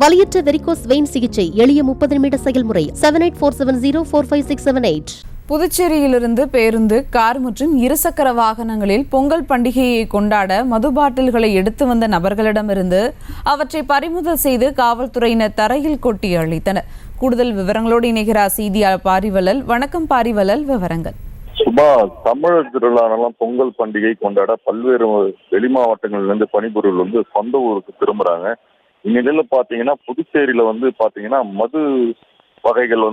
வலியற்ற varicose vein சிகிச்சை எளிய 30 நிமிட செயல்முறை 7847045678. புதுச்சேரியிலிருந்து பேருந்து, கார் மற்றும் இருசக்கர வாகனங்களில் பொங்கல் பண்டிகையை கொண்டாட மது பாட்டில்களை எடுத்து வந்த நபர்களிடமிருந்து அவற்றை பறிமுதல் செய்து காவல்துறையினர் தரையில் கொட்டி அழித்தனர். கூடுதல் விவரங்களோடு இணைகிறார் செய்தியாளர் பாரிவலல். வணக்கம் பாரிவலல், விவரங்கள். சுபா, தமிழர் திருவிழானெல்லாம் பொங்கல் பண்டிகை கொண்டாட பல்வேறு வெளி மாவட்டங்கள்ல பணிபுரிகள் சொந்த ஊருக்கு திரும்புறாங்க. இந்நிலையில பாத்தீங்கன்னா புதுச்சேரியில பாத்தீங்கன்னா மது வகைகள்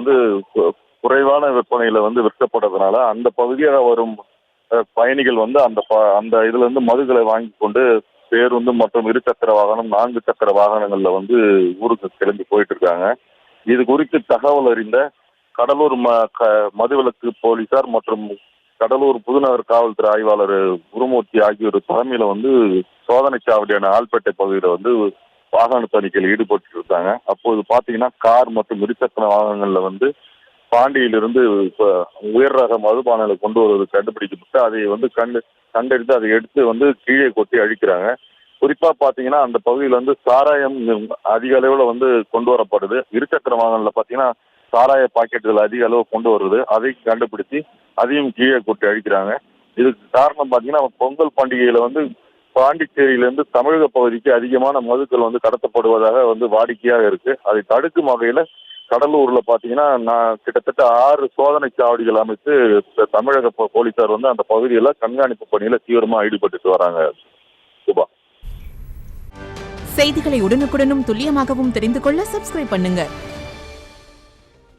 குறைவான விற்பனையில விற்கப்படுறதுனால அந்த பகுதியாக வரும் பயணிகள் அந்த இதுல மதுகளை வாங்கி கொண்டு பேருந்து மற்றும் இருசக்கர வாகனம் 4 சக்கர வாகனங்கள்ல ஊருக்கு கிளம்பி போயிட்டு இருக்காங்க. இது குறித்து தகவல் அறிந்த கடலூர் மதுவிலக்கு போலீசார் மற்றும் கடலூர் புதுநகர் காவல்துறை ஆய்வாளர் குருமூர்த்தி ஆகியோர் தலைமையில சோதனை சாவடியான ஆல்பேட்டை பகுதியில வாகன தணிக்கையில் ஈடுபட்டு இருக்காங்க. அப்போது பாத்தீங்கன்னா கார் மற்றும் இருசக்கர வாகனங்கள்ல பாண்டியிலிருந்து உயர் ரக மதுபானங்களை கொண்டு வருவது கண்டுபிடிக்கப்பட்டு அதை கண்டறிந்து அதை எடுத்து கீழே கொட்டி அழிக்கிறாங்க. குறிப்பா பாத்தீங்கன்னா அந்த பகுதியில் சாராயம் அதிக அளவுல கொண்டு வரப்படுது. இருசக்கர வாகனங்கள்ல பாத்தீங்கன்னா சாராய பாக்கெட்டுகள் அதிக அளவு கொண்டு வருது. அதை கண்டுபிடிச்சு அதையும் கீழே கொட்டி அழிக்கிறாங்க. இதுக்கு காரணம் பாத்தீங்கன்னா பொங்கல் பண்டிகையில பாண்டிச்சேரியிலிருந்து தமிழக பகுதிக்கு அதிகமான மதுக்கள் கடத்தப்படுவதாக வாடிக்கையாக இருக்கு. அதை தடுக்கும் வகையில கடலூர்ல பாத்தீங்கன்னா கிட்டத்தட்ட 6 சோதனை சாவடிகள் அமைத்து தமிழக போலீசார் அந்த பகுதியில கண்காணிப்பு பணியில தீவிரமா ஈடுபட்டு வராங்க. சுபா, செய்திகளை உடனுக்குடனும் துல்லியமாகவும் தெரிந்து கொள்ள சப்ஸ்கிரைப் பண்ணுங்க.